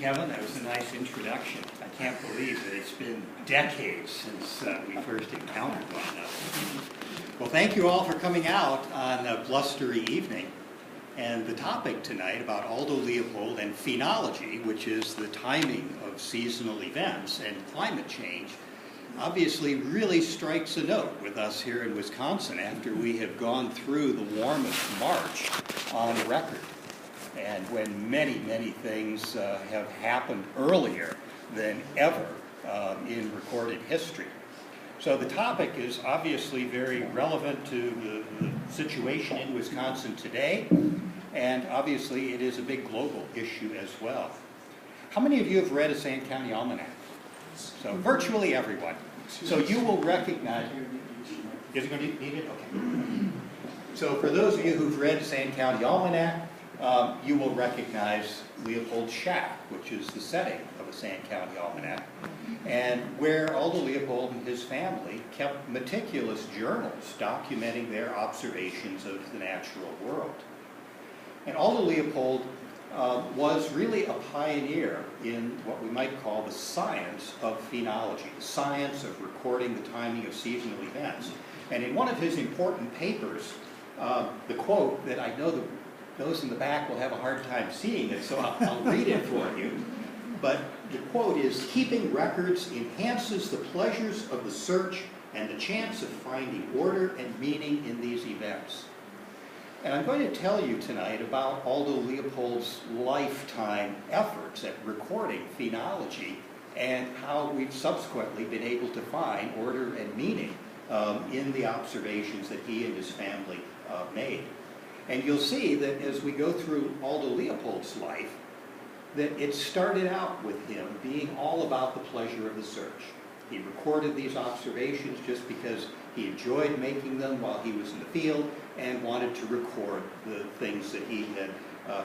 Kevin. That was a nice introduction. I can't believe that it's been decades since we first encountered one another. Well, thank you all for coming out on a blustery evening. And the topic tonight about Aldo Leopold and phenology, which is the timing of seasonal events and climate change, obviously really strikes a note with us here in Wisconsin after we have gone through the warmest March on record. And when many, many things have happened earlier than ever in recorded history. So the topic is obviously very relevant to the situation in Wisconsin today, and obviously it is a big global issue as well. How many of you have read a Sand County Almanac? So virtually everyone. So you will recognize, is it going to need it? Okay. So for those of you who've read Sand County Almanac, you will recognize Leopold's shack, which is the setting of a Sand County Almanac, and where Aldo Leopold and his family kept meticulous journals documenting their observations of the natural world. And Aldo Leopold was really a pioneer in what we might call the science of phenology, the science of recording the timing of seasonal events. And in one of his important papers, the quote that I know those in the back will have a hard time seeing it, so I'll read it for you. But the quote is, "Keeping records enhances the pleasures of the search and the chance of finding order and meaning in these events." And I'm going to tell you tonight about Aldo Leopold's lifetime efforts at recording phenology and how we've subsequently been able to find order and meaning in the observations that he and his family made. And you'll see that as we go through Aldo Leopold's life, that it started out with him being all about the pleasure of the search. He recorded these observations just because he enjoyed making them while he was in the field and wanted to record the things that he had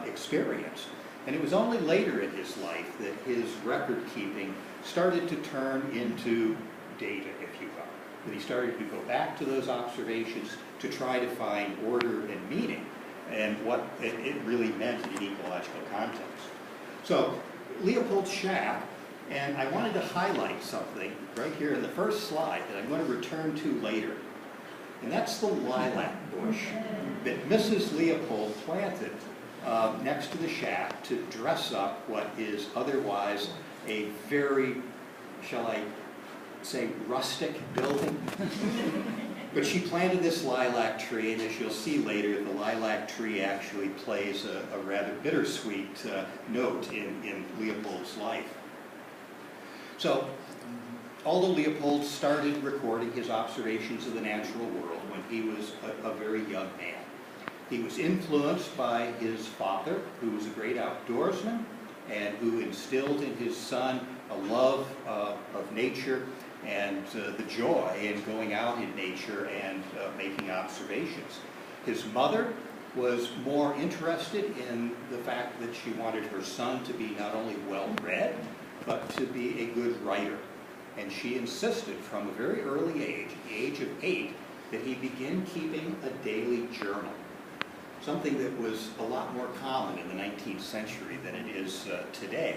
experienced. And it was only later in his life that his record keeping started to turn into data, if you will. That he started to go back to those observations to try to find order and meaning and what it really meant in an ecological context. So, Leopold's shack, and I wanted to highlight something right here in the first slide that I'm going to return to later. And that's the lilac bush that Mrs. Leopold planted next to the shack to dress up what is otherwise a very, shall I say, rustic building. But she planted this lilac tree, and as you'll see later, the lilac tree actually plays a rather bittersweet note in Leopold's life. So, Aldo Leopold started recording his observations of the natural world when he was a very young man. He was influenced by his father, who was a great outdoorsman, and who instilled in his son a love of nature and the joy in going out in nature and making observations. His mother was more interested in the fact that she wanted her son to be not only well-read, but to be a good writer. And she insisted from a very early age, at the age of 8, that he begin keeping a daily journal. Something that was a lot more common in the 19th century than it is today.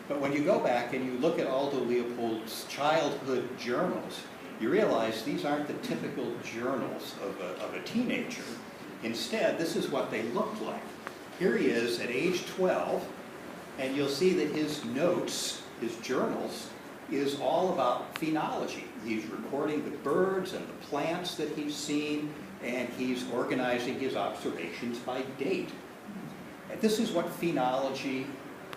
But when you go back and you look at Aldo Leopold's childhood journals, you realize these aren't the typical journals of a teenager. Instead, this is what they looked like. Here he is at age 12, and you'll see that his notes, his journals, is all about phenology. He's recording the birds and the plants that he's seen, and he's organizing his observations by date. And this is what phenology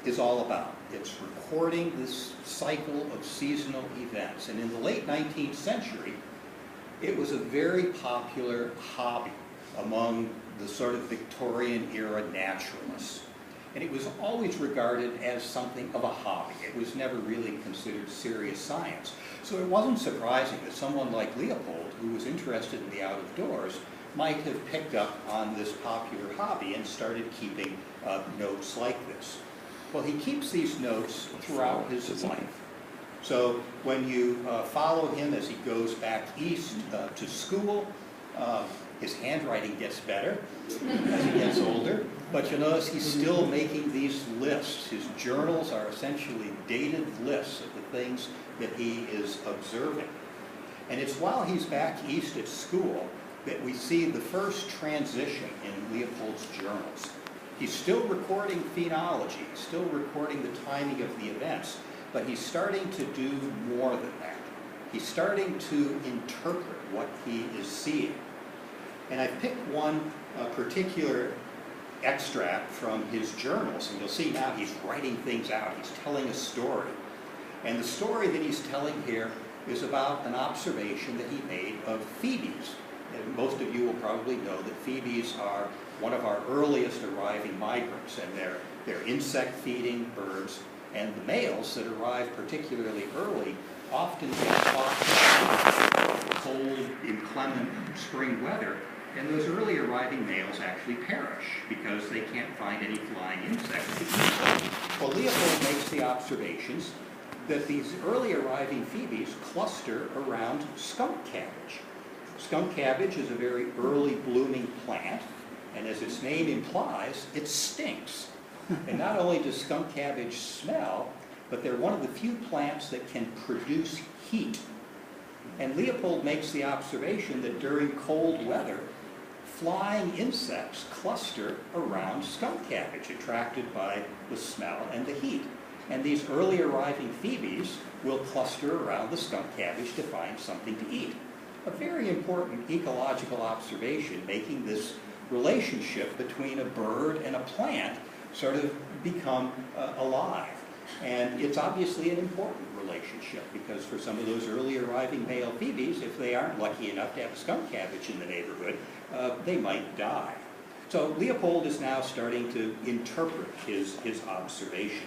is all about. It's recording this cycle of seasonal events. And in the late 19th century, it was a very popular hobby among the sort of Victorian era naturalists. And it was always regarded as something of a hobby. It was never really considered serious science. So it wasn't surprising that someone like Leopold, who was interested in the outdoors, might have picked up on this popular hobby and started keeping notes like this. Well, he keeps these notes throughout his life. So when you follow him as he goes back east to school, his handwriting gets better as he gets older. But you notice he's still making these lists. His journals are essentially dated lists of the things that he is observing. And it's while he's back east at school that we see the first transition in Leopold's journals. He's still recording phenology, still recording the timing of the events, but he's starting to do more than that. He's starting to interpret what he is seeing. And I've picked one particular extract from his journals, and you'll see now he's writing things out. He's telling a story. And the story that he's telling here is about an observation that he made of phoebes. And most of you will probably know that phoebes are one of our earliest arriving migrants, and they're insect-feeding birds, and the males that arrive particularly early often get caught in cold, inclement spring weather, and those early arriving males actually perish because they can't find any flying insects to eat. Well, Leopold makes the observations that these early arriving phoebes cluster around skunk cabbage. Skunk cabbage is a very early blooming plant, and as its name implies, it stinks. And not only does skunk cabbage smell, but they're one of the few plants that can produce heat. And Leopold makes the observation that during cold weather, flying insects cluster around skunk cabbage, attracted by the smell and the heat. And these early arriving phoebes will cluster around the skunk cabbage to find something to eat. A very important ecological observation, making this relationship between a bird and a plant sort of become alive. And it's obviously an important relationship, because for some of those early arriving male phoebes, if they aren't lucky enough to have skunk cabbage in the neighborhood, they might die. So Leopold is now starting to interpret his observations.